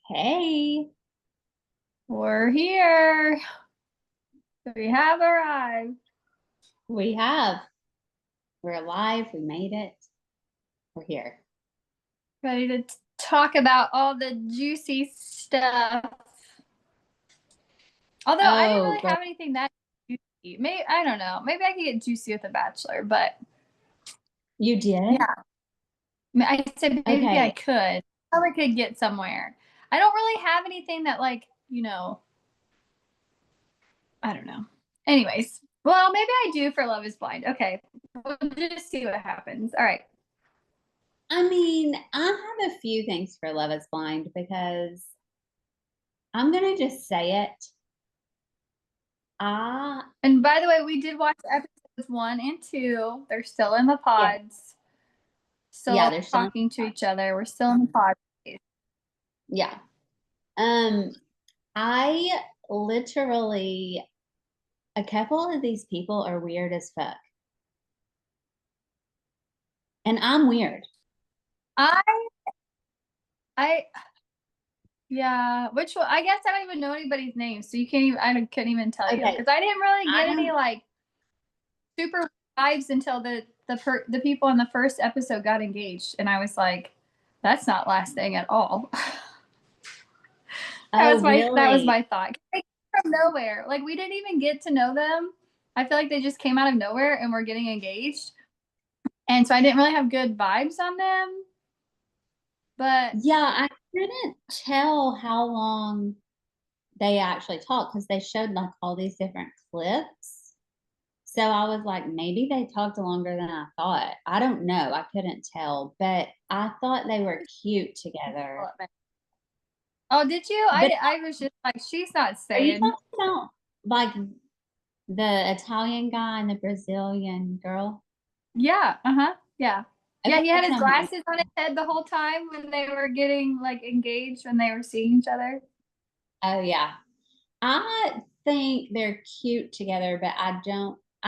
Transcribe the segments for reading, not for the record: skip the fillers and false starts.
Hey, We're here. We have arrived. we have. We're alive. We made it. We're here. Ready to talk about all the juicy stuff. Although I didn't Oh, really girl, have anything that juicy. Maybe I don't know. Maybe I could get juicy with a Bachelor, but you did? yeah. I said maybe I Okay. could. Probably could get somewhere. I don't really have anything that I don't know. Anyways, well, maybe I do for Love is Blind. Okay. We'll just see what happens. All right. I mean, I have a few things for Love is Blind because I'm going to just say it. I, And by the way, we did watch episodes 1 and 2. They're still in the yeah, pods, yeah, still there's still, talking to each other. We're still in the pod. yeah. Um, I literally, a couple of these people are weird as fuck. And I'm weird. I, I, yeah. Which one? I guess I don't even know anybody's name, so you can't even. Couldn't even tell you Okay. because I didn't really I get any don't, like super vibes until the people in the first episode got engaged, and I was like, that's not lasting at all. oh, That was really? my thought. They came from nowhere. Like we didn't even get to know them. I feel like they just came out of nowhere and were getting engaged. And so I didn't really have good vibes on them. But Yeah, I couldn't tell how long they actually talked because they showed like all these different clips. So I was like, maybe they talked longer than I thought. I don't know. I couldn't tell, but I thought they were cute together. oh, did you? But I was just like, she's not are you saying. talking about like the Italian guy and the Brazilian girl? Yeah, uh-huh. Yeah. Yeah, Okay, he had that's his not him. glasses on his head the whole time when they were getting like engaged when they were seeing each other. Oh yeah. I think they're cute together, but I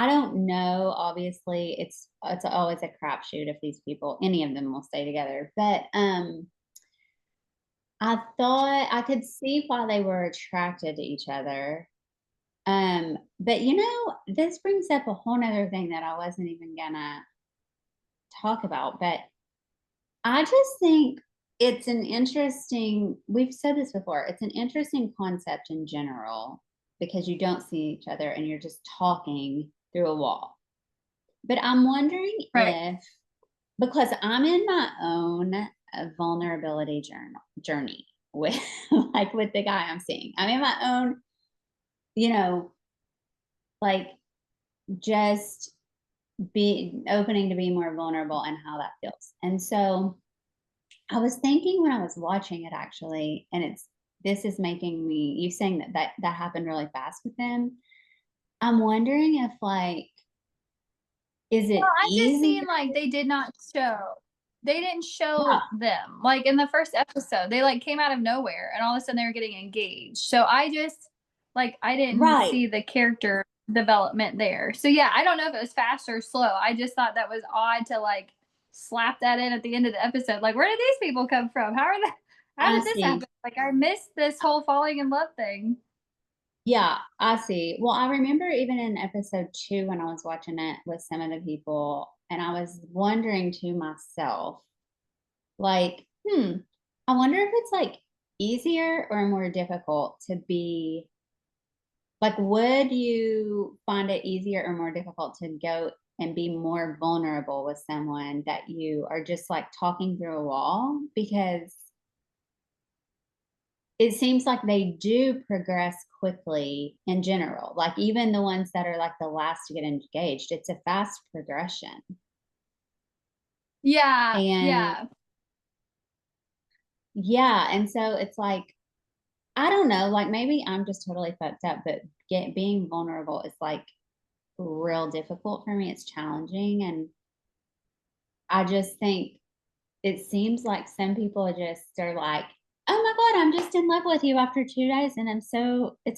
don't know. Obviously, it's always a crapshoot if these people, any of them will stay together. But I thought I could see why they were attracted to each other. But this brings up a whole nother thing that I wasn't even gonna talk about. But I just think it's an interesting, we've said this before, it's an interesting concept in general because you don't see each other and you're just talking through a wall. But I'm wondering Right. if, because I'm in my own vulnerability journey with like with the guy I'm seeing. I'm in my own, you know, like just be opening to be more vulnerable and how that feels. And so I was thinking when I was watching it actually, and this is making me you saying that happened really fast with them. I'm wondering if like is Well, it I'm just easier? seeing like they didn't Yeah, show them. Like in the first episode, they like came out of nowhere and all of a sudden they were getting engaged. So I didn't right. see the character development there. So yeah, I don't know if it was fast or slow. I just thought that was odd to like slap that in at the end of the episode. Like, where did these people come from? How I did this see. happen? Like I missed this whole falling in love thing. Yeah, I see. Well, I remember even in episode 2 when I was watching it with some of the people, and I was wondering to myself, like, I wonder if it's like easier or more difficult to be like, would you find it easier or more difficult to go and be more vulnerable with someone that you are just like talking through a wall? Because it seems like they do progress quickly in general. Like, even the ones that are like the last to get engaged, it's a fast progression. Yeah, And yeah. yeah, and so it's like, I don't know, like maybe I'm just totally fucked up, but being vulnerable is like real difficult for me. It's challenging. And I just think it seems like some people just are like, oh my God, I'm just in love with you after 2 days and it's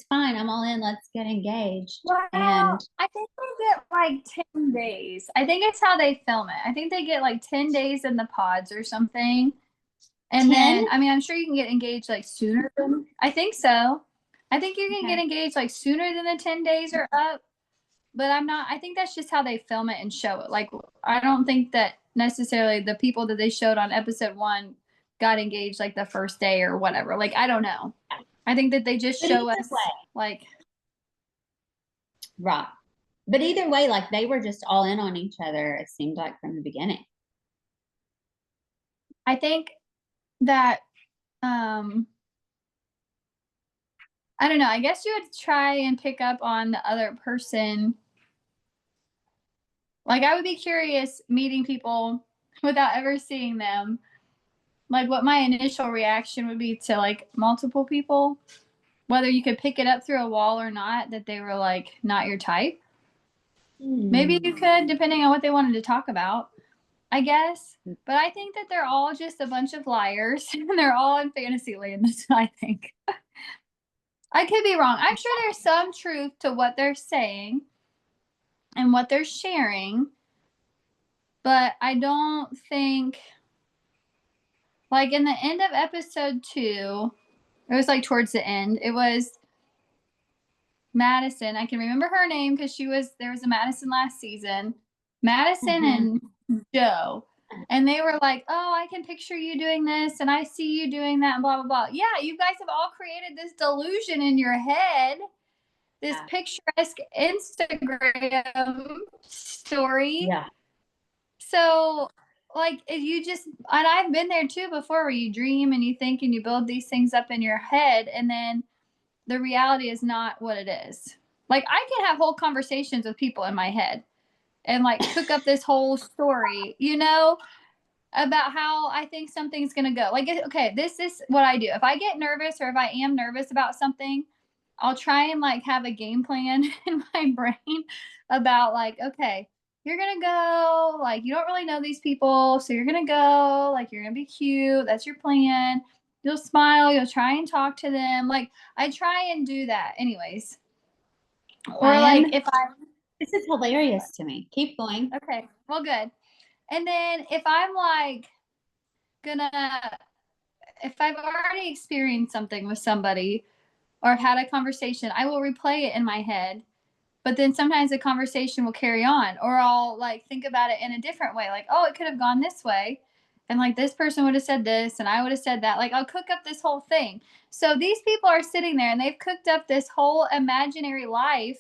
fine. I'm all in. Let's get engaged. Well, And I think they get like 10 days. I think it's how they film it. I think they get like 10 days in the pods or something. And 10? then, I mean, I'm sure you can get engaged like sooner than, I think so. I think you can get Okay. engaged like sooner than the 10 days are up, but I'm not, I think that's just how they film it and show it. Like, I don't think that necessarily the people that they showed on episode 1 got engaged like the first day or whatever. Like, I don't know. I think that they just But show either us way, like, right. But either way, like they were just all in on each other, it seemed like from the beginning. I think that, um, I don't know. I guess you would try and pick up on the other person. Like, I would be curious meeting people without ever seeing them, like what my initial reaction would be to like multiple people, whether you could pick it up through a wall or not, that they were like not your type. Maybe you could, depending on what they wanted to talk about, I guess. But I think that they're all just a bunch of liars and they're all in fantasy land. That's what I think. I could be wrong. I'm sure there's some truth to what they're saying and what they're sharing, but I don't think, like in the end of episode 2, it was like towards the end, it was Madison. I can remember her name because there was a Madison last season. Madison Mhm. and Joe. And they were like, oh, I can picture you doing this and I see you doing that and blah, blah, blah. Yeah, you guys have all created this delusion in your head, this Yeah. picturesque Instagram story. Yeah. So, like, if you just, and I've been there too before, where you dream and you think and you build these things up in your head, and then the reality is not what it is. Like, I can have whole conversations with people in my head and like cook up this whole story, about how I think something's going to go. Like, okay, this is what I do. If I get nervous or if I am nervous about something, I'll try and like have a game plan in my brain about like, okay, you're going to go, like, you don't really know these people. So you're going to go, like, you're going to be cute. That's your plan. You'll smile. You'll try and talk to them. Like, I try and do that anyways. Or like Ryan, if I, this is hilarious to me. Keep going. okay, well, good. And then if I'm like gonna, if I've already experienced something with somebody or had a conversation, I will replay it in my head. But then sometimes the conversation will carry on, or I'll like think about it in a different way. Like, oh, it could have gone this way. And like this person would have said this, and I would have said that. Like, I'll cook up this whole thing. So these people are sitting there and they've cooked up this whole imaginary life.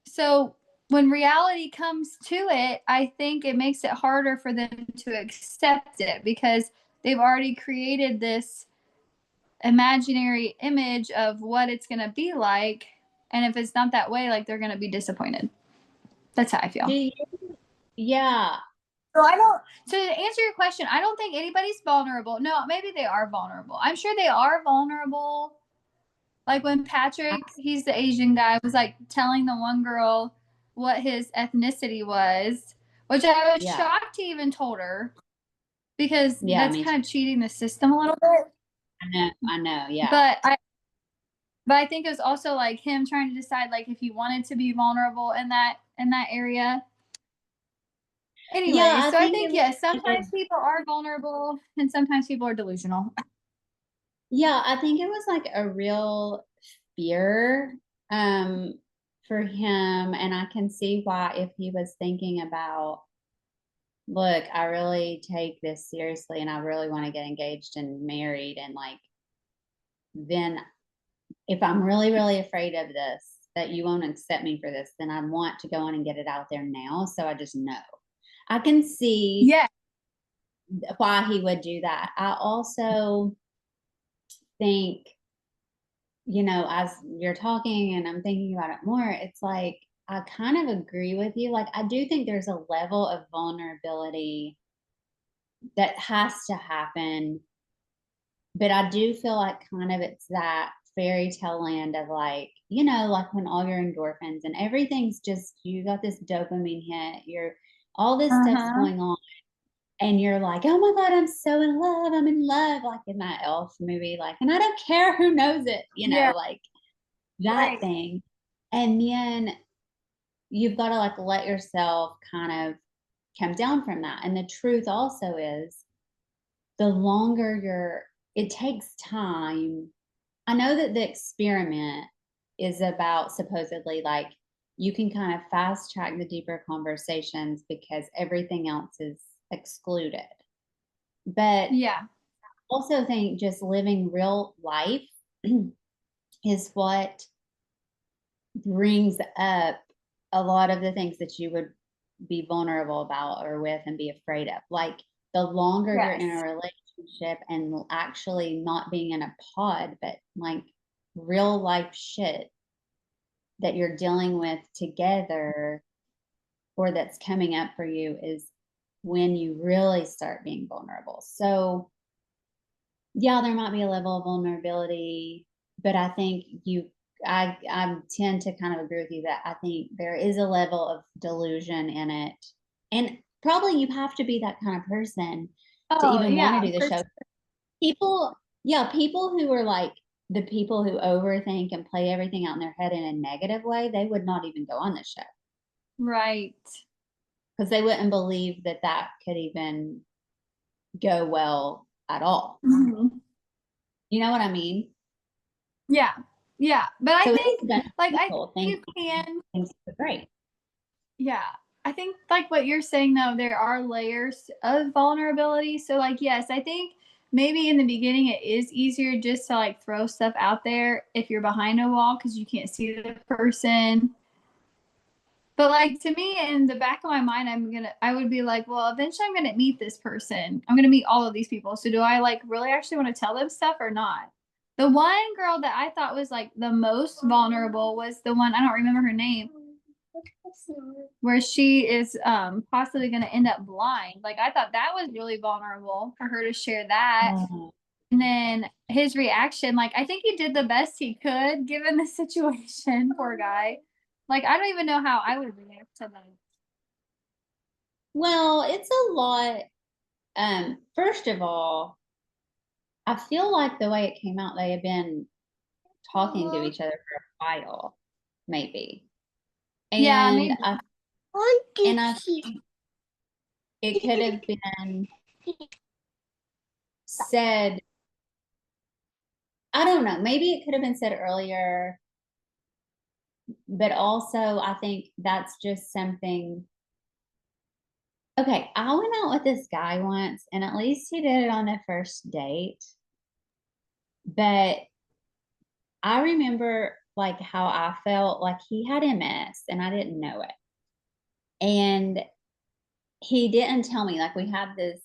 So when reality comes to it, I think it makes it harder for them to accept it because they've already created this imaginary image of what it's going to be like. And if it's not that way, like they're going to be disappointed. That's how I Do feel. you? Yeah. So I don't, to answer your question, I don't think anybody's vulnerable. No, maybe they are vulnerable. I'm sure they are vulnerable. Like when Patrick, he's the Asian guy, was like telling the one girl what his ethnicity was, which I was Yeah. shocked he even told her because Yeah. that's Me too. kind of cheating the system a little bit. I know. I know. Yeah. But I think it was also like him trying to decide like if he wanted to be vulnerable in that area. Yeah. Anyway, I so I think think it yes, was. sometimes people are vulnerable and sometimes people are delusional. Yeah. I think it was like a real fear um for him, and I can see why if he was thinking about, look, I really take this seriously and I really want to get engaged and married, and like then if I'm really, really afraid of this, that you won't accept me for this, then I want to go on and get it out there now. So I just know. I can see Yeah. why he would do that. I also think, as you're talking and I'm thinking about it more, it's like I kind of agree with you. Like, I do think there's a level of vulnerability that has to happen, but I do feel like kind of it's that fairy tale land of like, like when all your endorphins and everything's just, you got this dopamine hit, you're all this stuff's Uh-huh. going on, and you're like, oh my God, I'm so in love. I'm in love. Like in that elf movie, like, and I don't care who knows it, Yeah. like that Right. thing. And then you've got to like let yourself kind of come down from that. And the truth also is the longer it takes time. I know that the experiment is about supposedly like you can kind of fast track the deeper conversations because everything else is excluded. But Yeah. also think just living real life is what brings up a lot of the things that you would be vulnerable about or with and be afraid of. Like the longer you're in a Yes. relationship and actually not being in a pod, but like real life shit that you're dealing with together or that's coming up for you is when you really start being vulnerable. So, yeah, there might be a level of vulnerability, but I think I tend to kind of agree with you that I think there is a level of delusion in it. And probably you have to be that kind of person to Oh, even want to yeah. do the show. People, yeah, people who are like the people who overthink and play everything out in their head in a negative way, they would not even go on the show Right. because they wouldn't believe that that could even go well at all. Mhm. You know what I mean? Yeah. Yeah. But I So it think, is like, I think beneficial. you can, Things are great. yeah. I think, like what you're saying, though, there are layers of vulnerability. So, like, yes, I think maybe in the beginning it is easier just to like throw stuff out there if you're behind a wall because you can't see the person. But like to me, in the back of my mind, I would be like, well, eventually I'm gonna meet this person. I'm gonna meet all of these people. So do I like really actually want to tell them stuff or not? The one girl that I thought was like the most vulnerable was the one, I don't remember her name, where she is possibly gonna end up blind. Like I thought that was really vulnerable for her to share that. Uh, And then his reaction, like I think he did the best he could given the situation, poor guy. Like I don't even know how I would react to that. well, it's a lot. First of all, I feel like the way it came out, they had been talking to each other for a while, maybe. Yeah, And maybe. I think it could have been said, I don't know, maybe it could have been said earlier, but also I think that's just something. Okay, I went out with this guy once, and at least he did it on the first date. But I remember like how I felt like he had MS and I didn't know it. And he didn't tell me, like, we had this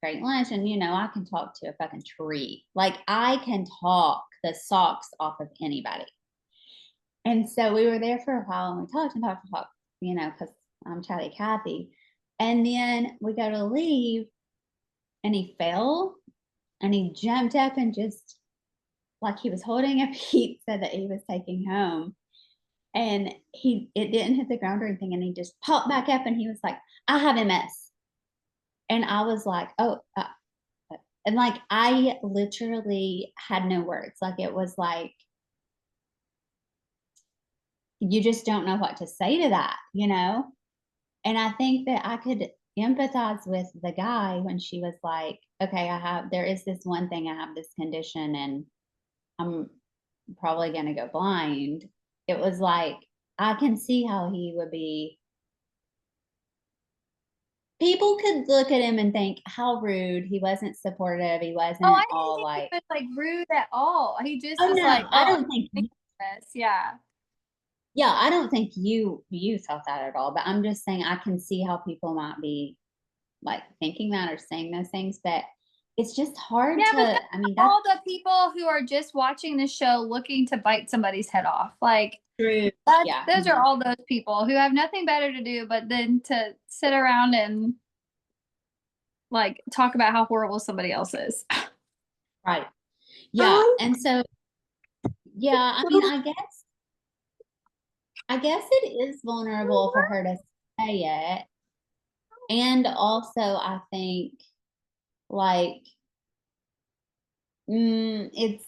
great lunch, and I can talk to a fucking tree. Like, I can talk the socks off of anybody. And so we were there for a while and we talked and talked and talked, because I'm chatty Cathy. And then we go to leave and he fell and he jumped up and just like he was holding a pizza that he was taking home. And it didn't hit the ground or anything. And he just popped back up and he was like, I have MS. And I was like, oh, and like I literally had no words. Like it was like, you just don't know what to say to that. And I think that I could empathize with the guy when she was like, okay, there is this one thing, I have this condition and I'm probably going to go blind. It was like, I can see how he would be. People could look at him and think, how rude. He wasn't supportive. He Oh, wasn't I didn't all think he like, was like rude at all. He just oh was no, like, I oh, don't think, I this. Yeah. yeah, I don't think you thought that at all. But I'm just saying, I can see how people might be like thinking that or saying those things, but it's just hard Yeah, but to, that's I mean, that's all the people who are just watching the show looking to bite somebody's head off. Like true. that's Yeah. those are Mhm. all those people who have nothing better to do but then to sit around and like talk about how horrible somebody else is. Right. Yeah. And so, yeah, I mean, I guess it is vulnerable for her to say it. And also, I think like, it's,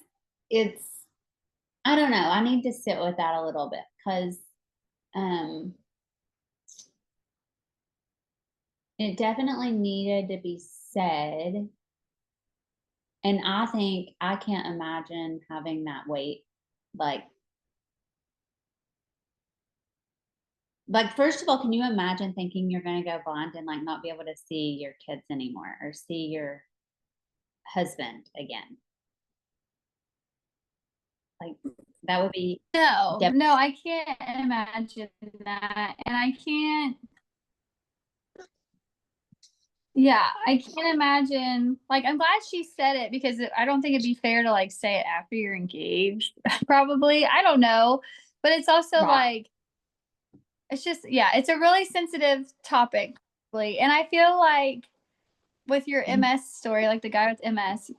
I don't know. I need to sit with that a little bit because, um, it definitely needed to be said. And I think I can't imagine having that weight. Like, first of all, can you imagine thinking you're going to go blind and like not be able to see your kids anymore or see your husband again? Like, that would be No, devastating. no, I can't imagine that. And I can't, yeah, I can't imagine. Like, I'm glad she said it because I don't think it'd be fair to like say it after you're engaged, probably. I don't know. But it's also Right. like, it's just, yeah, it's a really sensitive topic. And I feel like with your MS story, like the guy with MS,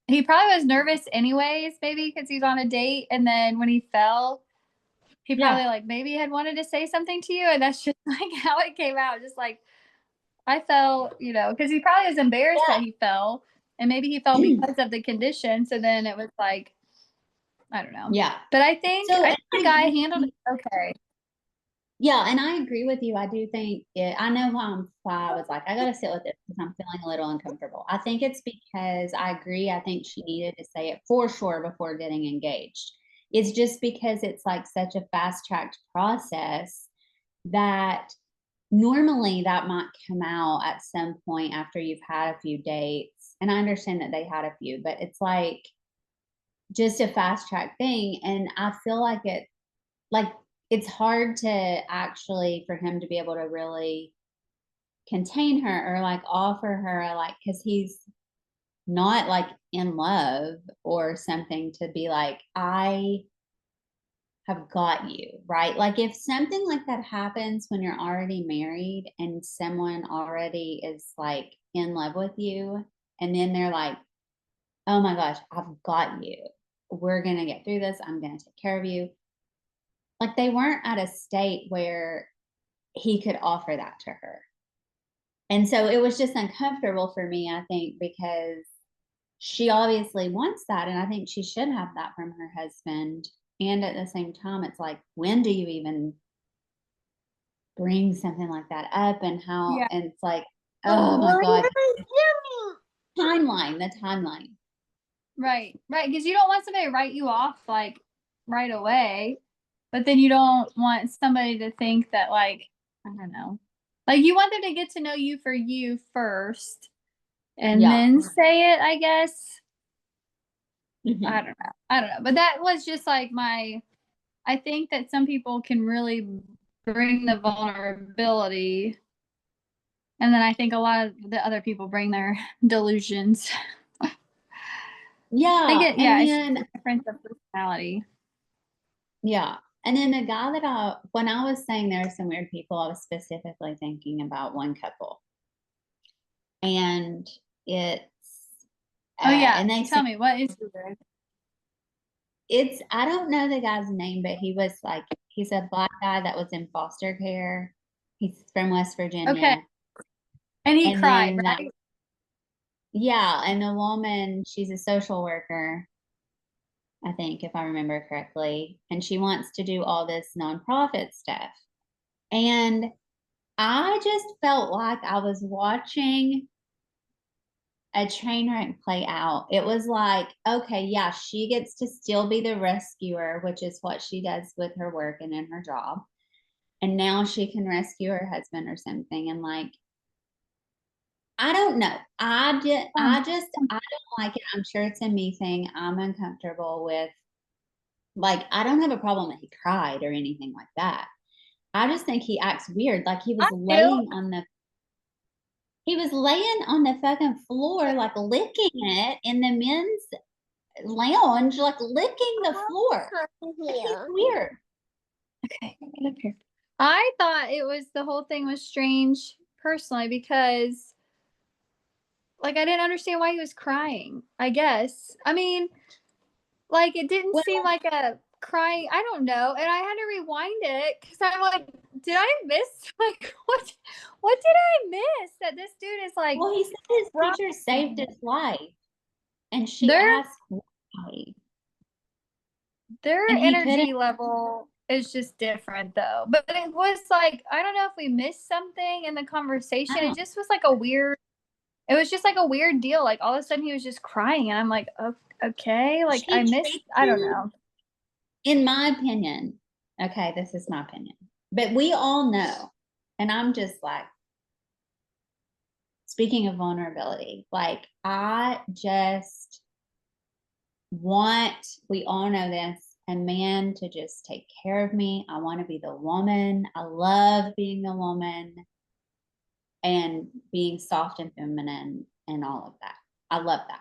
he probably was nervous anyways, maybe because he's on a date. And then when he fell, he Yeah. probably like maybe had wanted to say something to you. And that's just like how it came out. Just like, I fell, because he probably was embarrassed that he fell. And maybe he fell Yeah. because of the condition. So then it was like, I don't know. Yeah. But I think the guy handled it okay. Yeah, and I agree with you. I do think I know why I was like, I gotta sit with this because I'm feeling a little uncomfortable. I think it's because I agree. I think she needed to say it for sure before getting engaged. It's just because it's like such a fast tracked process that normally that might come out at some point after you've had a few dates. And I understand that they had a few, but it's like just a fast track thing. And I feel like it's hard to actually for him to be able to really contain her or like offer her like because he's not like in love or something to be like I have got you right. Like if something like that happens when you're already married and someone already is like in love with you and then they're like, oh my gosh, I've got you, we're gonna get through this, I'm gonna take care of you. Like they weren't at a state where he could offer that to her. And so it was just uncomfortable for me, I think, because she obviously wants that. And I think she should have that from her husband. And at the same time, it's like, when do you even bring something like that up? And how, Yeah. and it's like, oh my God, timeline, the timeline. Right. Right. Because you don't want somebody to write you off like right away. But then you don't want somebody to think that, like, I don't know. Like, you want them to get to know you for you first and Yeah. then say it, I guess. I Mhm. don't know. I don't know. But that was just like I think that some people can really bring the vulnerability. And then I think a lot of the other people bring their delusions. They Yeah. get, And yeah, it's just then, a difference of personality. yeah. And then the guy that when I was saying there are some weird people, I was specifically thinking about one couple. And it's, Oh, yeah. and they Tell said, me, what is it? I don't know the guy's name, but he's a black guy that was in foster care. He's from West Okay. Virginia. And he And cried, then right? yeah, and the woman, she's a social worker, I think, if I remember correctly. And she wants to do all this nonprofit stuff. And I just felt like I was watching a train wreck play out. It was like, okay, yeah, she gets to still be the rescuer, which is what she does with her work and in her job. And now she can rescue her husband or something. And like, I don't know. I don't like it. I'm sure it's a me thing. I'm uncomfortable with like I don't have a problem that he cried or anything like that. I just think he acts weird. Like I do. he was laying on the fucking floor, like licking it in the men's lounge, like licking the floor. Like, he's weird. Okay, get up here. I thought it was the whole thing was strange personally because like I didn't understand why he was crying, I guess. I mean, like it didn't Well, seem like a crying, I don't know. And I had to rewind it because I'm like, did I miss like what did I miss? That this dude is like he said his teacher saved crying. his life, and she Their asked why, their and he couldn't. energy level is just different though. But it was like, I don't know if we missed something in the conversation. I It don't. just was like a weird it was just like a weird deal. Like all of a sudden he was just crying, and I'm like, okay, like I She missed. treats I don't him, know. in my opinion, okay, this is my opinion, but we all know, and I'm just like, speaking of vulnerability, like I just want, we all know this, a man to just take care of me. I want to be the woman. I love being the woman and being soft and feminine and all of that. I love that.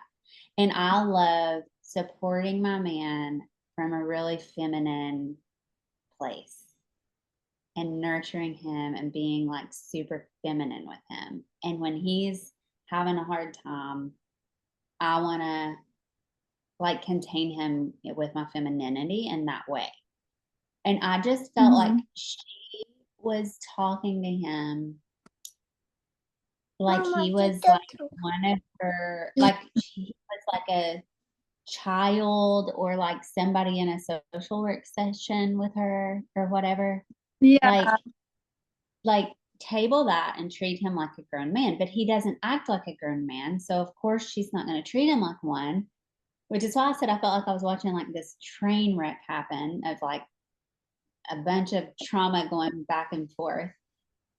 And I love supporting my man from a really feminine place and nurturing him and being like super feminine with him. And when he's having a hard time, I want to like contain him with my femininity in that way. And I just felt like Mm-hmm. she was talking to him like Mama, he get was that like too. one of her, like he was like a child or like somebody in a social work session with her or whatever. Yeah. Like, like table that and treat him like a grown man, but he doesn't act like a grown man. So of course she's not going to treat him like one, which is why I said I felt like I was watching like this train wreck happen of like a bunch of trauma going back and forth.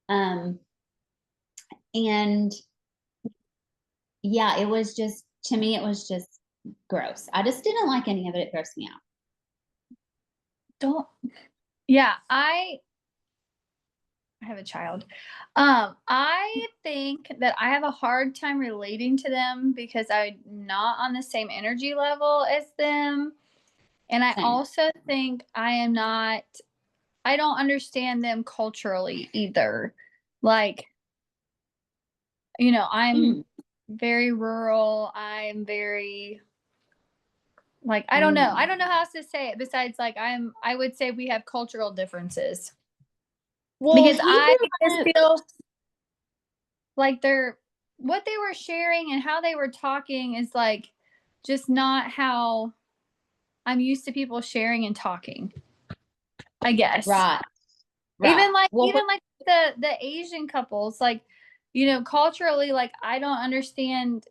Um, and yeah, it was just, to me, it was just gross. I just didn't like any of it. It grossed me out. Don't. Yeah. I have a child. I think that I have a hard time relating to them because I'm not on the same energy level as them. And I Same. also think I am not, I don't understand them culturally either. Like, I'm Mm, very rural. I'm very, like, I don't know. I mm. don't know how else to say it besides, like, I would say we have cultural differences Well, because he I grew just up. feel like what they were sharing and how they were talking is like just not how I'm used to people sharing and talking, I guess. Right, right. Even like the Asian couples, like, culturally, like I don't understand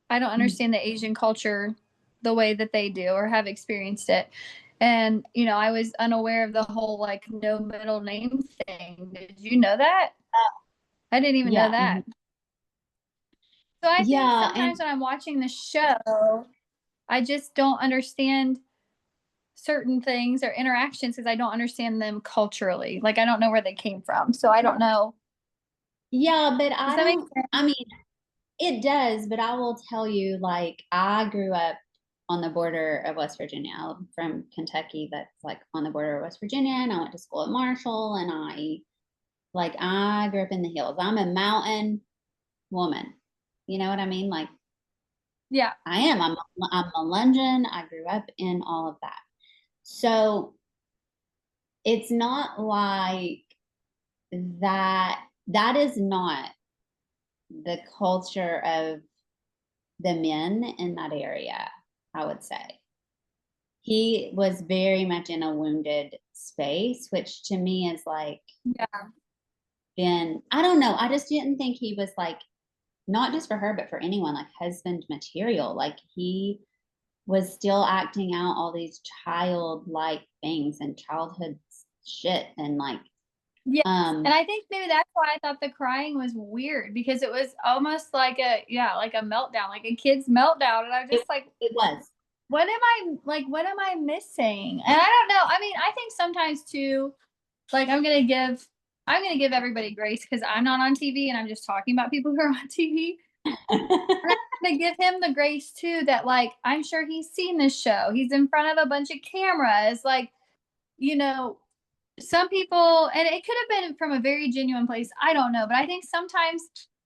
the Asian culture the way that they do or have experienced it. And, I was unaware of the whole like no middle name thing. Did you know that? I didn't even know yeah, mhm. that. So I think Yeah, sometimes and when I'm watching the show, I just don't understand certain things or interactions because I don't understand them culturally. Like I don't know where they came from. So I don't know. yeah, but Does I that make don't, sense? I mean, it does, but I will tell you, like, I grew up on the border of West Virginia. I'm from Kentucky, that's like on the border of West Virginia, and I went to school at Marshall, and I grew up in the hills. I'm a mountain woman. You know what I mean? Like, Yeah. I am. I'm a London. I grew up in all of that. So it's not like that is not the culture of the men in that area, I would say. He was very much in a wounded space, which to me is like, Yeah. been, I don't know. I just didn't think he was like, not just for her, but for anyone, like husband material. Like he was still acting out all these childlike things and childhood shit and like, Yes. And um I think maybe that's why I thought the crying was weird because it was almost like like a meltdown, like a kid's meltdown. And I was it, just like, it was. what am I missing? And I don't know. I mean, I think sometimes too, like I'm gonna give everybody grace because I'm not on TV and I'm just talking about people who are on TV. And I'm gonna give him the grace too that like I'm sure he's seen this show. He's in front of a bunch of cameras. Like, you know, some people, and it could have been from a very genuine place. I don't know, but I think sometimes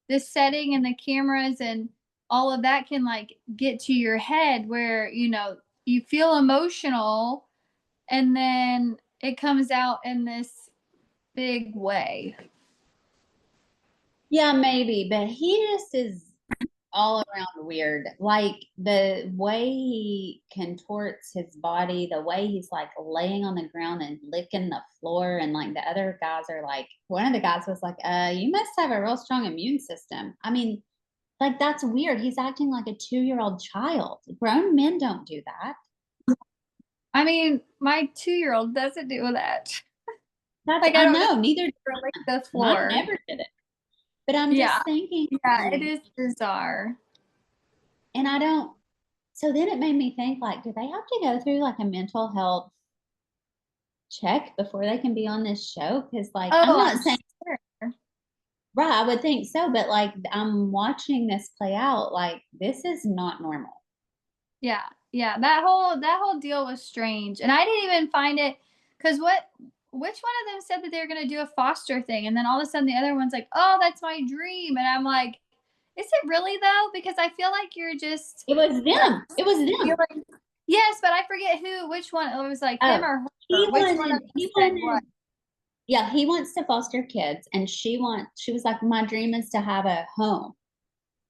the setting and the cameras and all of that can like get to your head where, you feel emotional and then it comes out in this big way. Yeah, maybe, but he just is all around weird. Like the way he contorts his body, the way he's like laying on the ground and licking the floor, and like the other guys are like, one of the guys was like, you must have a real strong immune system. I mean, Like, that's weird. He's acting like a 2-year-old child. Grown men don't do that. I mean, my 2-year-old doesn't do that. That's, Like, I I don't know, know, neither did like the mine floor. never did it. But I'm Yeah. just thinking, Yeah, it like, is bizarre. and I don't, so then it made me think, like, do they have to go through like a mental health check before they can be on this show? Because, like, I'm Oh, not I'm saying, sure. right, I would think so, but like, I'm watching this play out, like, this is not normal. Yeah, yeah, that whole deal was strange, and I didn't even find it because which one of them said that they were gonna do a foster thing, and then all of a sudden the other one's like, "Oh, that's my dream," and I'm like, "Is it really though?" Because I feel like you're just It was like them. It was them. feeling. Yes, but I forget which one. It was like him Oh, or her. Which one of them he said what? wanted, yeah, he wants to foster kids, and she was like, my dream is to have a home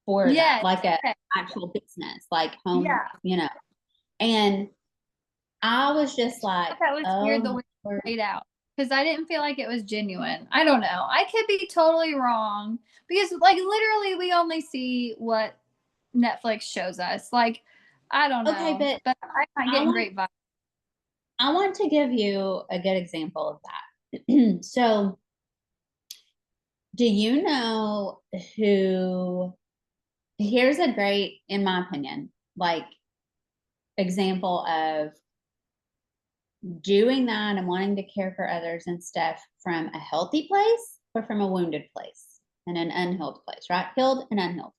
for that, Yes. like a Okay. actual business, like home, Yeah. And I was just like, That was weird oh the my way word. it played out because I didn't feel like it was genuine. I don't know. I could be totally wrong because, like, literally, we only see what Netflix shows us. Like, I don't Okay, know, but but I'm not I getting want great vibes. I want to give you a good example of that. So, do you know who? Here's a great, in my opinion, like, example of doing that and wanting to care for others and stuff from a healthy place or from a wounded place and an unhealed place, right? Healed and unhealed.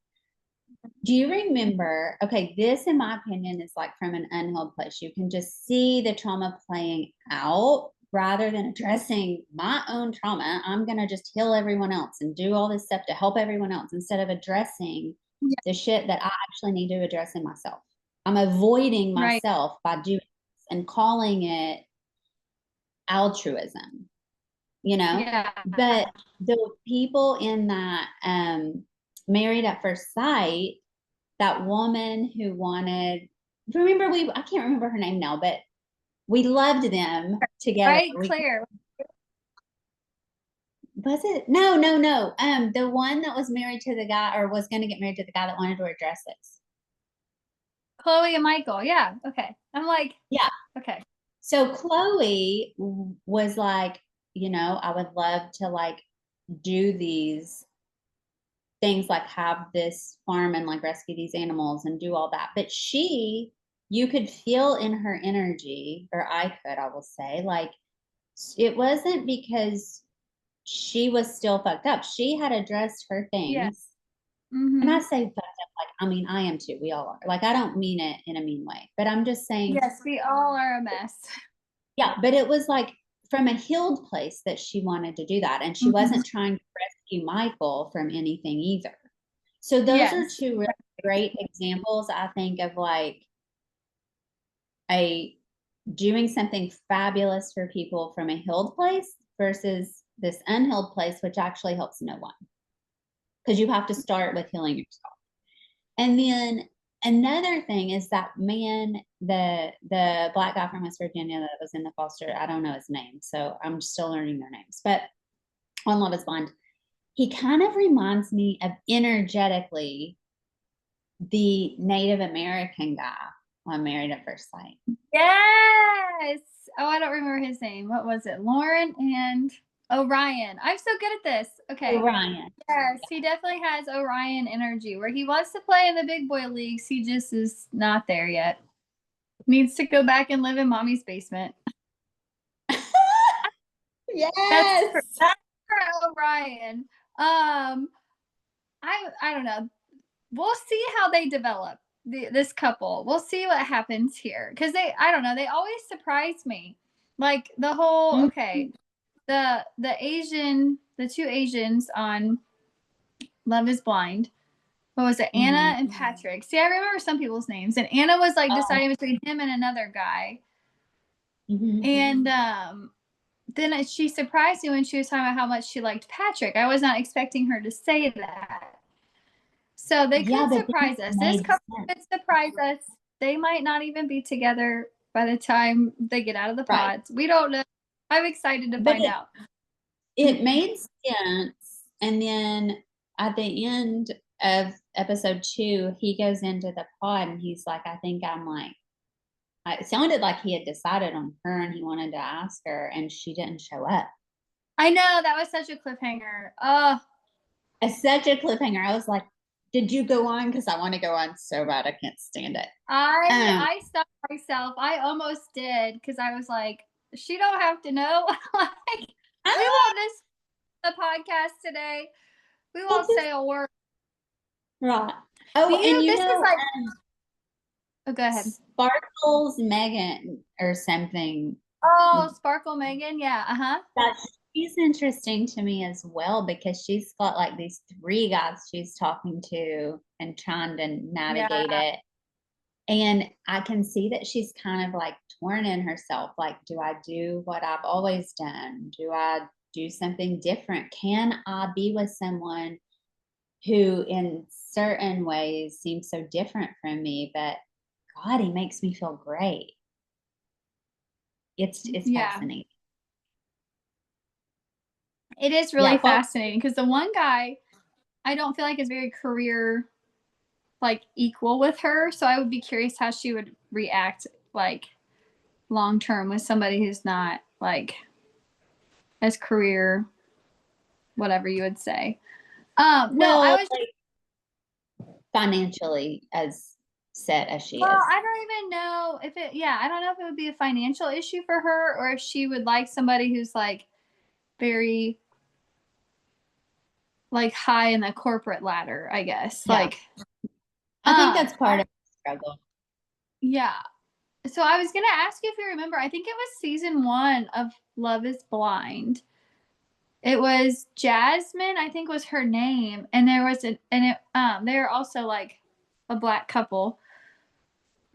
Do you remember? Okay, this, in my opinion, is like from an unhealed place. You can just see the trauma playing out rather than addressing my own trauma. I'm going to just heal everyone else and do all this stuff to help everyone else instead of addressing Yeah, the shit that I actually need to address in myself. I'm avoiding right. myself by doing this and calling it altruism, you know? Yeah. But the people in that Married at First Sight, that woman who wanted, remember, I can't remember her name now, but we loved them together. Right, Claire. Was it? No, no, no. The one that was married to the guy, or was going to get married to the guy that wanted to wear dresses. Chloe and Michael. Yeah. Okay. I'm like, Yeah. okay. So Chloe was like, I would love to like do these things, like have this farm and like rescue these animals and do all that. But you could feel in her energy, or I will say, like, it wasn't because she was still fucked up. She had addressed her Yeah. things. And Mm-hmm. I say fucked up, like, I mean, I am too. We all are. Like, I don't mean it in a mean way, but I'm just saying, Yes, we all are a mess. yeah, but it was like from a healed place that she wanted to do that. And she Mm-hmm. wasn't trying to rescue Michael from anything either. So those are Yes. two really great examples, I think, of like a doing something fabulous for people from a healed place versus this unhealed place, which actually helps no one because you have to start with healing yourself. And then another thing is that man, the black guy from West Virginia that was in the foster, I don't know his name, so I'm still learning their names, but on Love Is Blind, he kind of reminds me of energetically the Native American guy on Married at First Sight. Yes. Oh, I don't remember his name. What was it? Lauren and Orion. I'm so good at this. Okay. Orion. Yes, he definitely has Orion energy where he wants to play in the big boy leagues. He just is not there yet. Needs to go back and live in mommy's basement. Yes. That's for Orion. I don't know. We'll see how they develop this couple. We'll see what happens here because I don't know, they always surprise me. Like the whole Mhm. okay, the two Asians on Love Is Blind. What was it? Mhm. Anna and Patrick. See, I remember some people's names, and Anna was like Oh, deciding between him and another guy, mhm. and then she surprised me when she was talking about how much she liked Patrick. I was not expecting her to say that. So they Yeah, could but then it surprise us. This made couple sense. could surprise us. They might not even be together by the time they get out of the Right. pods. We don't know. I'm excited to But find out. it made sense. And then at the end, of episode 2, he goes into the pod and he's like, I think I'm like, it sounded like he had decided on her and he wanted to ask her and she didn't show up. I know, that was such a cliffhanger. Oh, It's such a cliffhanger. I was like, did you go on? Because I want to go on so bad. I can't stand it. I stopped myself. I almost did because I was like, she don't have to know. Like, we won't miss the podcast today. We won't say a word. Right. Oh, and This is like, oh, go ahead. Sparkles Megan or something. Oh, Sparkle Megan. Yeah. That she's interesting to me as well because she's got like these 3 guys she's talking to and trying to navigate it. And I can see that she's kind of like torn in herself. Like, do I do what I've always done? Do I do something different? Can I be with someone who in certain ways seems so different from me, but God, he makes me feel great. It's fascinating. It is really fascinating because the one guy I don't feel like is very career like equal with her. So I would be curious how she would react like long term with somebody who's not like as career whatever you would say. No, I was like financially as set as she is. I don't even know if I don't know if it would be a financial issue for her or if she would like somebody who's like very like high in the corporate ladder, I guess. Yeah. Like I think that's part of the struggle. Yeah. So I was going to ask you if you remember, I think it was season 1 of Love is Blind. It was Jasmine, I think was her name, and there was they're also like a Black couple.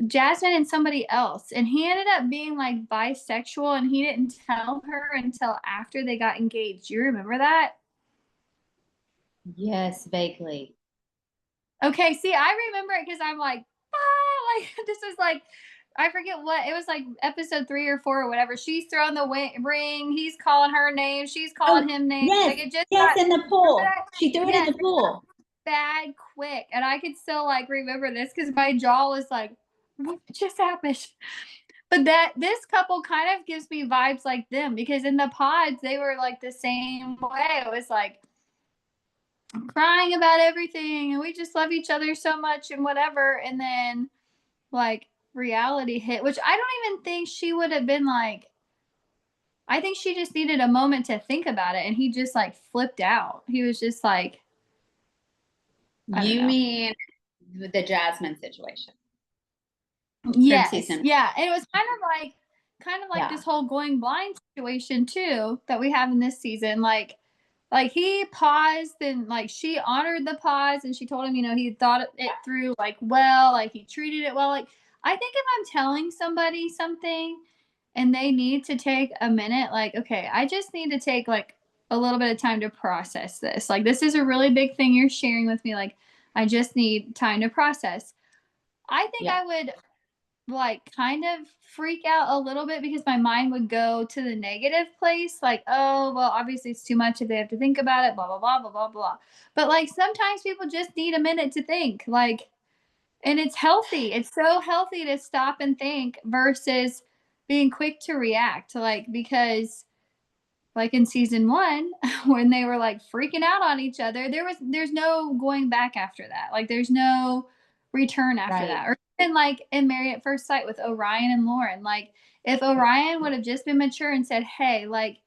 Jasmine and somebody else, and he ended up being like bisexual and he didn't tell her until after they got engaged. You remember that? Yes, vaguely. Okay, see, I remember it because I'm like, like this is like, I forget what it was like episode 3 or 4 or whatever. She's throwing the ring. He's calling her name. She's calling him names. Yes, like it just in the pool. She threw it in the pool. Bad quick, and I could still like remember this because my jaw was like, what just happened? But this couple kind of gives me vibes like them because in the pods they were like the same way. It was like crying about everything and we just love each other so much and whatever, and then like reality hit, which I don't even think she would have been like, I think she just needed a moment to think about it and he just like flipped out. He was just like, you mean the Jasmine situation? Yes. Yeah. And it was kind of like this whole going blind situation too that we have in this season. Like he paused and like she honored the pause and she told him, he thought it through like well, like he treated it well. Like I think if I'm telling somebody something and they need to take a minute, like, okay, I just need to take like a little bit of time to process this. Like this is a really big thing you're sharing with me. Like I just need time to process. I think I would like kind of freak out a little bit because my mind would go to the negative place like, oh well, obviously it's too much if they have to think about it, blah blah blah blah blah blah. But like sometimes people just need a minute to think, like, and it's healthy. It's so healthy to stop and think versus being quick to react, like, because like in season 1 when they were like freaking out on each other, there's no going back after that. Like there's no return after that. Or even like in Married at First Sight with Orion and Lauren, like if Orion would have just been mature and said, hey, like,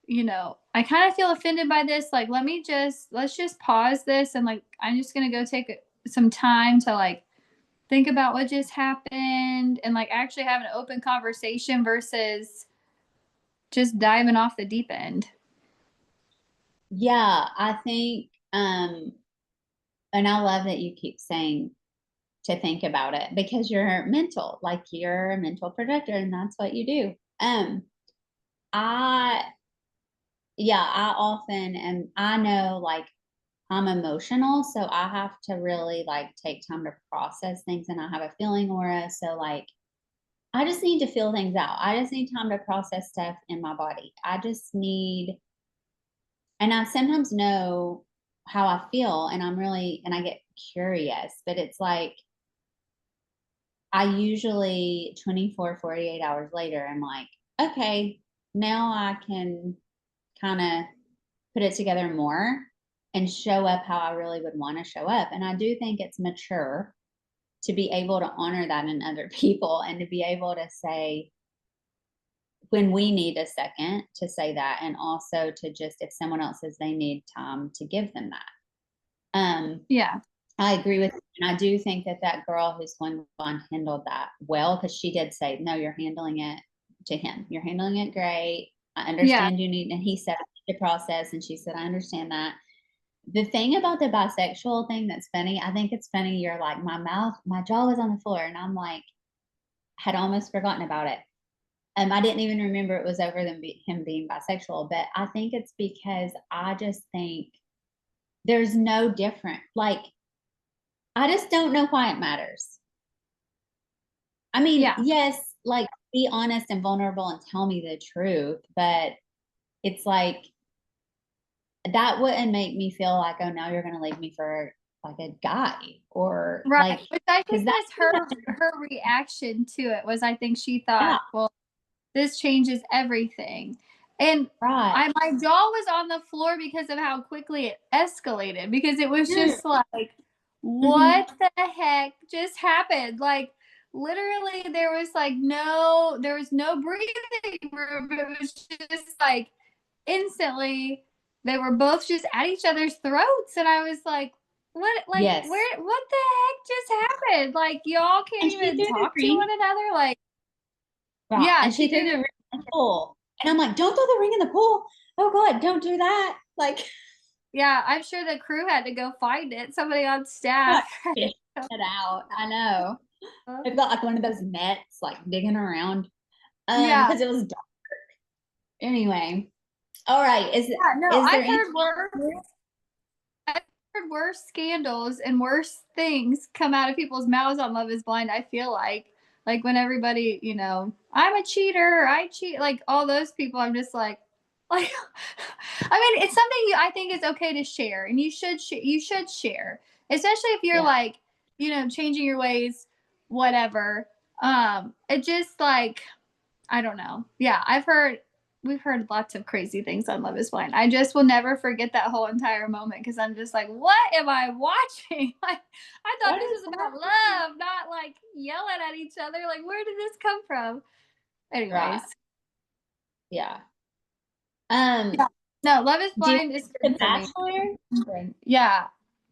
I kind of feel offended by this, like let's just pause this and like I'm just gonna go take some time to like think about what just happened and like actually have an open conversation versus just diving off the deep end. Yeah, I think and I love that you keep saying to think about it because you're mental, like you're a mental projector and that's what you do. I often and I know like I'm emotional, so I have to really like take time to process things and I have a feeling aura. So like I just need to feel things out. I just need time to process stuff in my body. I just need, and I sometimes know how I feel, and I get curious, but it's like I usually 24, 48 hours later, I'm like, okay, now I can kind of put it together more and show up how I really would want to show up. And I do think it's mature to be able to honor that in other people and to be able to say when we need a second to say that, and also to just, if someone else says they need time, to give them that. Yeah. I agree with you. And I do think that that girl who's going on handled that well, because she did say, no, you're handling it to him. You're handling it great. I Yeah. understand you need, and he said, the process. And she said, I understand that. The thing about the bisexual thing that's funny, I think it's funny. You're like, my jaw was on the floor, and I'm like, had almost forgotten about it. I didn't even remember it was over him being bisexual, but I think it's because I just think there's no different. Like, I just don't know why it matters. I mean, Yeah. yes, like be honest and vulnerable and tell me the truth, but it's like that wouldn't make me feel like, oh, now you're gonna leave me for like a guy, or like, Right. Which I because think that, was her reaction to it was, I think she yeah, thought, well, this changes everything. And right. my jaw was on the floor because of how quickly it escalated, because it was Mm, just like, mhm. what the heck just happened? Like, literally there was no breathing room. It was just like instantly they were both just at each other's throats, and I was like, Yes. what the heck just happened? Like, y'all can't And she even threw the talk to ring, one another. Like, right? yeah, And she she threw did the it. ring in the pool, and I'm like, don't throw the ring in the pool. Oh God, don't do that. Like, Yeah, I'm sure the crew had to go find it. Somebody on God, staff. fish it out. I know. They've got like one of those nets, like digging around, Yeah. because it was dark. Anyway, all right. Yeah, no, Is there anything else? I've heard worse scandals and worse things come out of people's mouths on Love is Blind, I feel like when everybody, I'm a cheater, I cheat, like all those people, I'm just like I mean, it's something I think is okay to share, and you should share, especially if you're Yeah, like, changing your ways, whatever. It just like, I don't know. Yeah, we've heard lots of crazy things on Love is Blind. I just will never forget that whole entire moment, because I'm just like, what am I watching? Like, I thought what this is was about happening? love, not like yelling at each other. Like, where did this come from? Right. Anyways. Yeah. Yeah. No, Love is Do you Blind is like good The for me. Bachelor? Yeah.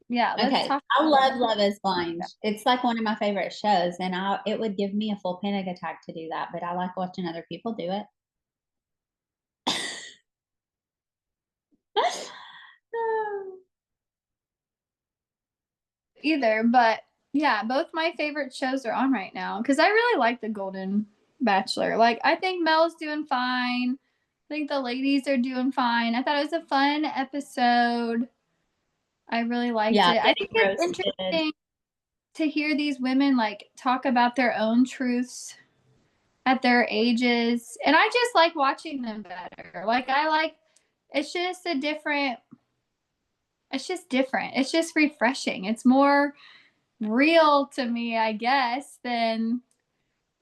Yeah. Let's Okay. talk I about love Love is Blind. It's like one of my favorite shows, and it would give me a full panic attack to do that, but I like watching other people do it. either, but yeah, both my favorite shows are on right now, because I really like the Golden Bachelor. Like, I think Mel's doing fine. I think the ladies are doing fine. I thought it was a fun episode. I really liked Yeah, it. I think getting it's roasted. interesting to hear these women like talk about their own truths at their ages. And I just like watching them better. Like, I like, it's just a different, it's just different. It's just refreshing. It's more real to me, I guess, than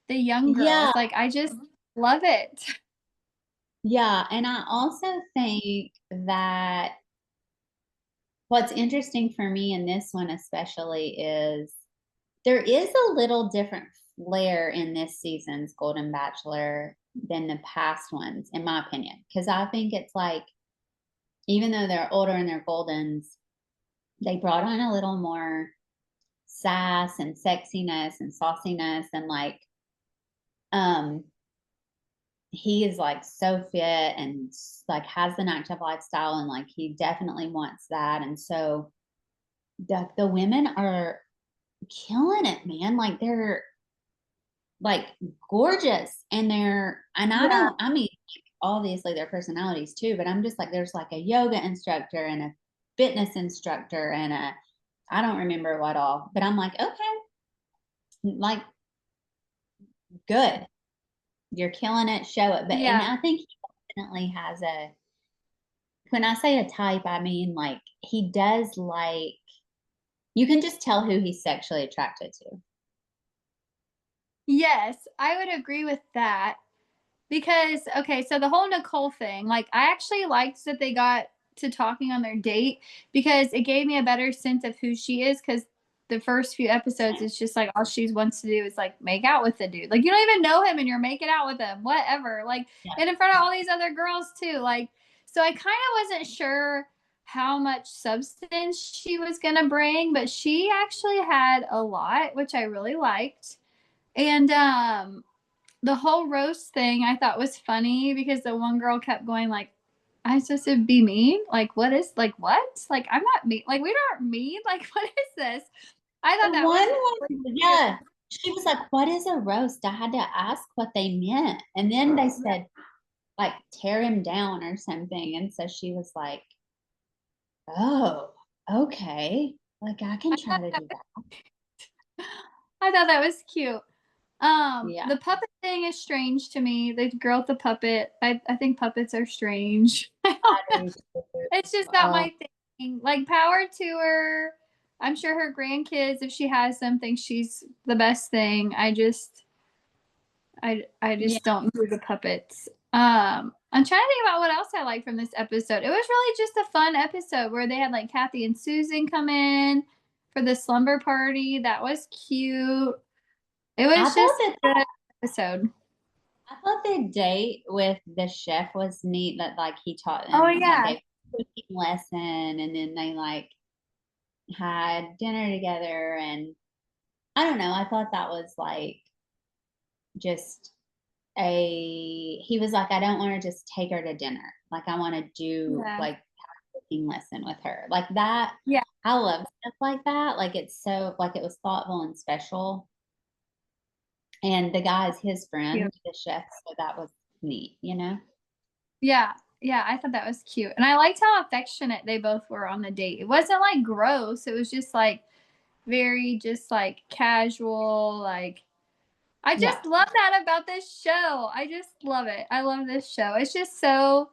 the young Yeah, girls. Like, I just love it. yeah. And I also think that what's interesting for me in this one especially is there is a little different flair in this season's Golden Bachelor than the past ones, in my opinion. Because I think it's like, even though they're older and they're Goldens, they brought on a little more sass and sexiness and sauciness, and like, um, he is like so fit and like has an active lifestyle, and like he definitely wants that. And so the women are killing it, man. Like they're like gorgeous, and I Yeah. don't, I mean, obviously their personalities too, but I'm just like, there's like a yoga instructor and a fitness instructor and I don't remember what all, but I'm like, okay, like, good, you're killing it, show it. But and Yeah. I think he definitely has a when I say a type, I mean like he does like, you can just tell who he's sexually attracted to. Yes, I would agree with that. Because okay, so the whole Nicole thing, like I actually liked that they got to talking on their date because it gave me a better sense of who she is. Because the first few episodes, it's just like all she wants to do is like make out with the dude. Like you don't even know him and you're making out with him, whatever. Like Yeah. and in front of all these other girls too. Like so, I kind of wasn't sure how much substance she was gonna bring, but she actually had a lot, which I really liked. And the whole roast thing I thought was funny because the one girl kept going like, "I'm supposed to be mean? Like what is like what? Like I'm not mean. Like we aren't mean. Like what is this?" I The thought that one was was, really cute. yeah, she was like, what is a roast? I had to ask what they meant. And then they Yeah. said, like, tear him down or something. And so she was like, oh, okay. Like, I can I try thought to that, do that. I thought that was cute. Yeah. The puppet thing is strange to me. The girl with the puppet. I think puppets are strange. I don't know. It's just not Oh, my thing. Like power to her. I'm sure her grandkids, if she has them, think she's the best thing. I yeah. just don't do the puppets. I'm trying to think about what else I like from this episode. It was really just a fun episode where they had like Kathy and Susan come in for the slumber party. That was cute. It I was thought just that a good episode. I thought the date with the chef was neat that like he taught Oh them like yeah, gave a cooking lesson and then they like had dinner together and I don't know, I thought that was like just he was like, I don't want to just take her to dinner. Like I want to do yeah, like a cooking lesson with her. Like that. yeah. I love stuff like that. Like it's so like it was thoughtful and special. And the guy's his Cute. friend, the chef, so that was neat, you know? Yeah, yeah. I thought that was cute, and I liked how affectionate they both were on the date. It wasn't like gross. It was just like very just like casual. Like I Yeah. just love that about this show. I just love it. I love this show. It's just so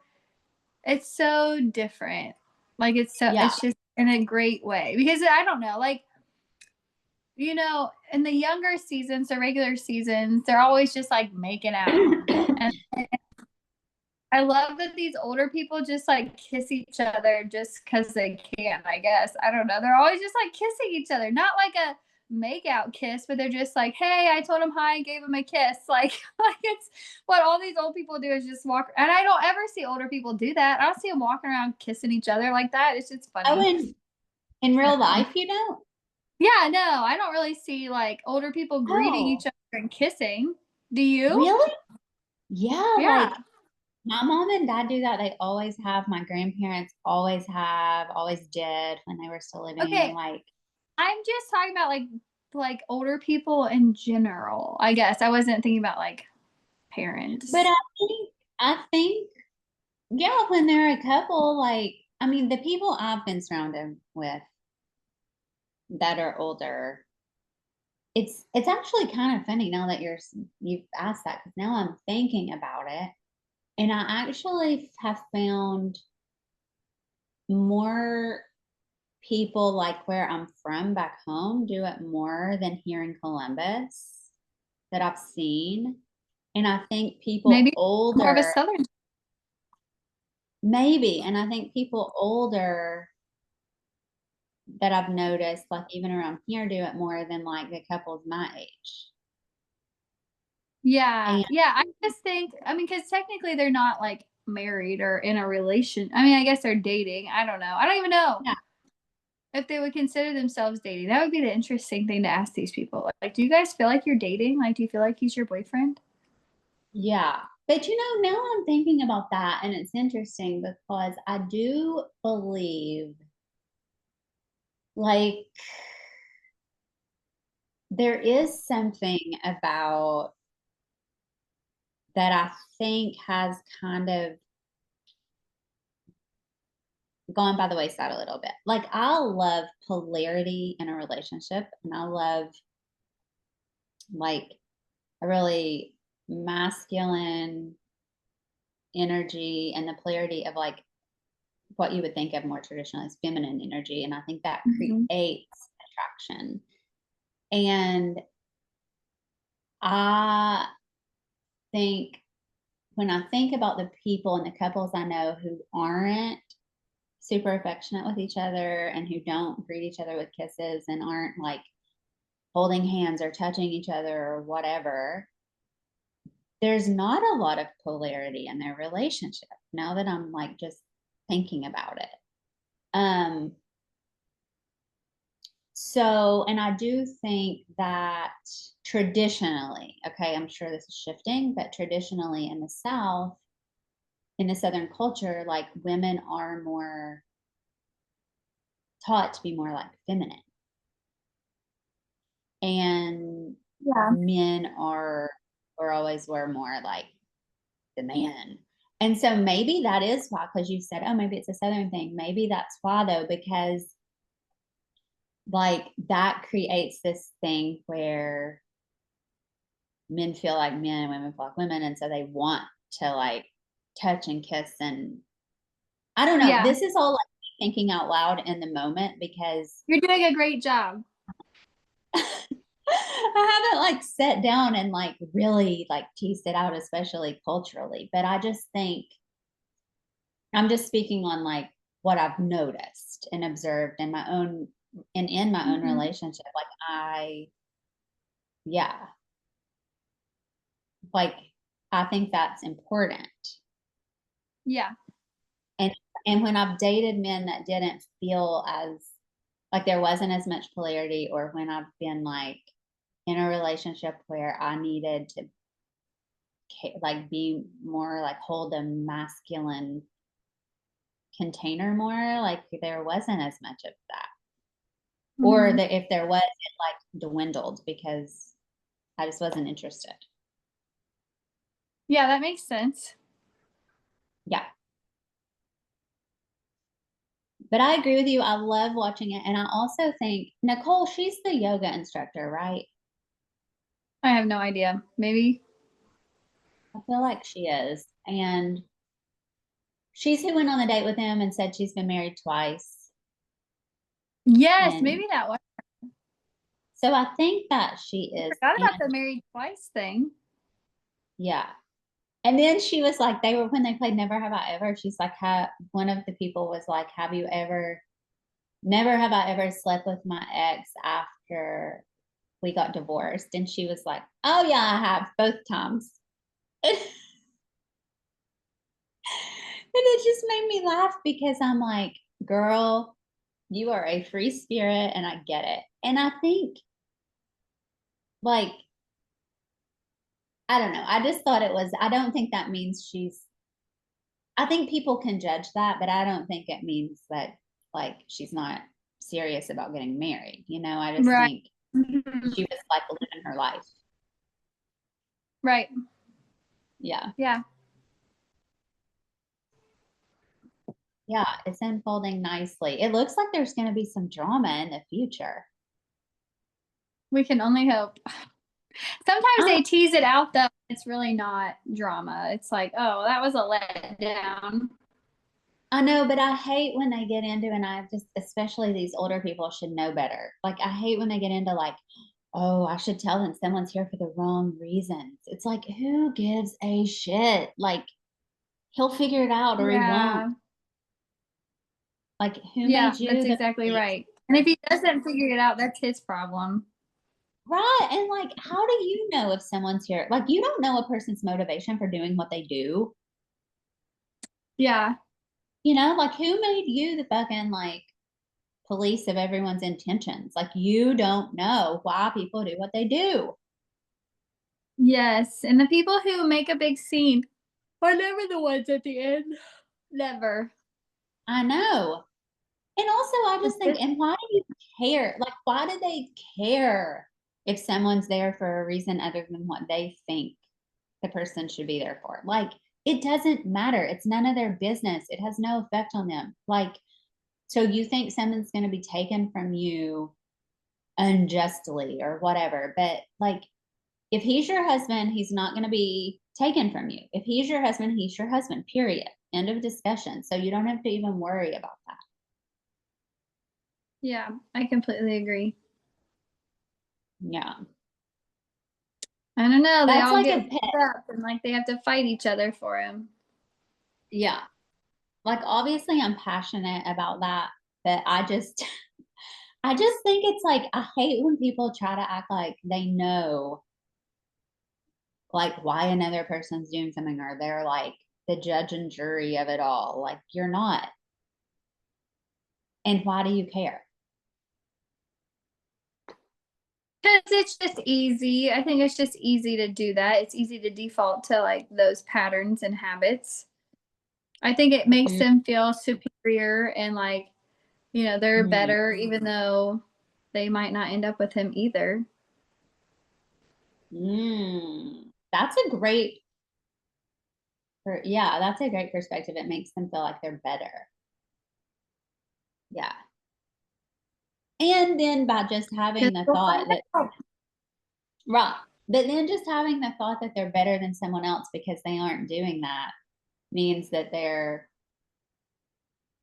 it's so different. Like Yeah. it's just in a great way because I don't know, like in the younger seasons, the regular seasons, they're always just like making out. And I love that these older people just like kiss each other just because they can, I guess. I don't know. They're always just like kissing each other, not like a make out kiss, but they're just like, hey, I told him hi and gave him a kiss. Like, like it's what all these old people do is just walk. And I don't ever see older people do that. I don't see them walking around kissing each other like that. It's just Oh, funny. in real life, you don't? Yeah, no, I don't really see like older people greeting each Oh, other and kissing. Do you? really? Yeah, Yeah. like my mom and dad do that. They always have, my grandparents always have, always did when they were still living. Okay. Like, I'm just talking about like older people in general. I guess I wasn't thinking about like but parents. I think, yeah, when they're a couple, like, I mean, the people I've been surrounded with that are older, it's actually kind of funny now that you've asked that because now I'm thinking about it, and I actually have found more people like where I'm from back home do it more than here in Columbus that I've seen. And I think people Maybe more of a older, southern. maybe, and I think people older that I've noticed, like even around here, do it more than like the couples my age. Yeah, And yeah. I just think I mean because technically they're not like married or in a relation. I mean, I guess they're dating. I don't know. I don't even know yeah, if they would consider themselves dating. That would be the interesting thing to ask these people. Like, do you guys feel like you're dating? Like, do you feel like he's your boyfriend? yeah. But now I'm thinking about that, and it's interesting because I do believe like there is something about that I think has kind of gone by the wayside a little bit. Like I love polarity in a relationship, and I love like a really masculine energy and the polarity of like what you would think of more traditionally as feminine energy. And I think that Mhm. creates attraction. And I think when I think about the people and the couples I know who aren't super affectionate with each other and who don't greet each other with kisses and aren't like holding hands or touching each other or whatever, there's not a lot of polarity in their relationship now that I'm like just thinking about it. Um, so, and I do think that traditionally, okay, I'm sure this is shifting, but traditionally in the South, in the Southern culture, like women are more taught to be more like feminine, and Yeah. men are or always were more like the man. And so maybe that is why, because you said, oh, maybe it's a Southern thing. Maybe that's why, though, because like that creates this thing where men feel like men and women feel like women. And so they want to like touch and kiss. And I don't know. Yeah. This is all like thinking out loud in the moment because You're doing a great job. I haven't like sat down and like really like teased it out, especially culturally. But I just think I'm just speaking on like what I've noticed and observed in my own and in my own Mhm. relationship. Like yeah, like I think that's important. Yeah. And and when I've dated men that didn't feel as like there wasn't as much polarity, or when I've been like in a relationship where I needed to like be more like hold a masculine container more, like there wasn't as much of that. Or Mhm. that if there was, it like dwindled because I just wasn't interested. Yeah, that makes sense. Yeah. But I agree with you. I love watching it. And I also think Nicole, she's the yoga instructor, right? I have no idea. Maybe. I feel like she is. And she's who went on the date with him and said she's been married twice. Yes, And maybe that was. so I think that she I is. forgot And about the married twice thing. yeah. And then she was like, they were when they played Never Have I Ever. She's like, one of the people was like, have you ever, never have I ever slept with my ex after we got divorced? And she was like, oh, yeah, I have both times. And it just made me laugh because I'm like, girl, you are a free spirit and I get it. And I think, like, I don't know. I just thought it was, I don't think that means I think people can judge that, but I don't think it means that, like, she's not serious about getting married. I just Right. think Mhm. she was like living her life. Right. Yeah. Yeah. Yeah. It's unfolding nicely. It looks like there's going to be some drama in the future. We can only hope. Sometimes I, they tease it out though. It's really not drama. It's like, oh, that was a letdown. I know, but I hate when they get into, and I just, especially these older people should know better. Like, I hate when they get into, like, oh, I should tell them someone's here for the wrong reasons. It's like, who gives a shit? Like, he'll figure it out or he won't. Yeah. Like, who Yeah, made that's you the exactly police? right. And if he doesn't figure it out, that's his problem. Right. And like, how do you know if someone's here? Like, you don't know a person's motivation for doing what they do. Yeah. Like, who made you the fucking like police of everyone's intentions? Like, you don't know why people do what they do. Yes. And the people who make a big scene are never the ones at the end. Never. I know. And also, I It's just think, just, and why do you care? Like, why do they care if someone's there for a reason other than what they think the person should be there for? Like, it doesn't matter. It's none of their business. It has no effect on them. Like, so you think someone's going to be taken from you unjustly or whatever. But like, if he's your husband, he's not going to be taken from you. If he's your husband, he's your husband, period. End of discussion. So you don't have to even worry about that. Yeah, I completely agree. Yeah. I don't know. They That's all like get a pet. up and like they have to fight each other for him. Yeah. Like obviously I'm passionate about that, but I just think it's like I hate when people try to act like they know like why another person's doing something or they're like the judge and jury of it all. Like you're not. And why do you care? Because it's just easy. I think it's just easy to do that. It's easy to default to like those patterns and habits. I think it makes them feel superior and like, they're Mm-hmm. better, even though they might not end up with him either. That's a great, yeah, that's a great perspective. It makes them feel like they're better. Yeah. And then by just having the We'll thought find that, out. right, but then just having the thought that they're better than someone else because they aren't doing that means that they're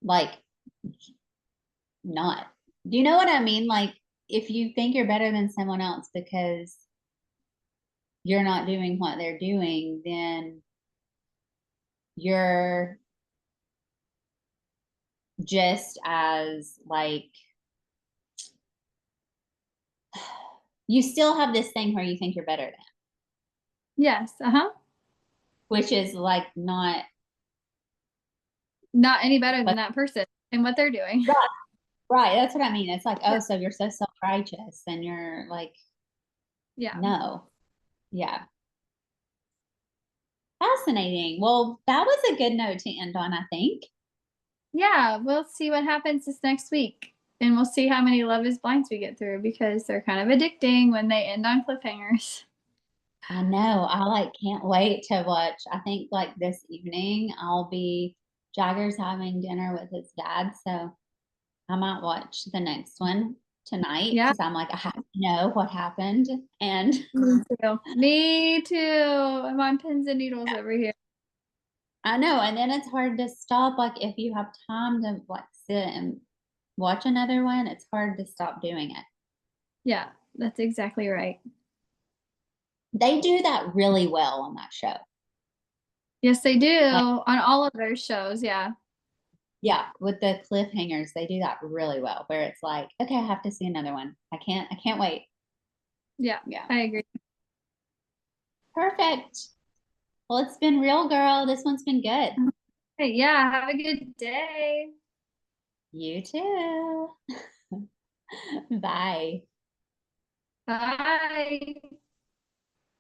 like not. Do you know what I mean? Like if you think you're better than someone else because you're not doing what they're doing, then you're just as like you still have this thing where you think you're better than, Yes. Uh-huh. which is like not Not any better than what, that person and what they're doing. right, right. That's what I mean. It's like, oh, Yeah. so you're so self-righteous and you're like, Yeah. no. Yeah. Fascinating. Well, that was a good note to end on, I think. Yeah. We'll see what happens this next week. And we'll see how many Love is Blinds we get through because they're kind of addicting when they end on cliffhangers. I know. I like can't wait to watch. I think like this evening I'll be Jagger's having dinner with his dad, so I might watch the next one tonight Yeah. because I'm like I have to know what happened. And Me too. Me too. I'm on pins and needles over here. I know, and then it's hard to stop. Like if you have time to like sit and watch another one, it's hard to stop doing it. Yeah, that's exactly right. They do that really well on that show. Yes, they do Like, on all of their shows. Yeah. yeah, with the cliffhangers, they do that really well. Where it's like, okay, I have to see another one. I can't wait. Yeah, Yeah, I agree. perfect. Well, it's been real, girl. This one's been good. Hey, yeah, have a good day. You too. Bye. Bye.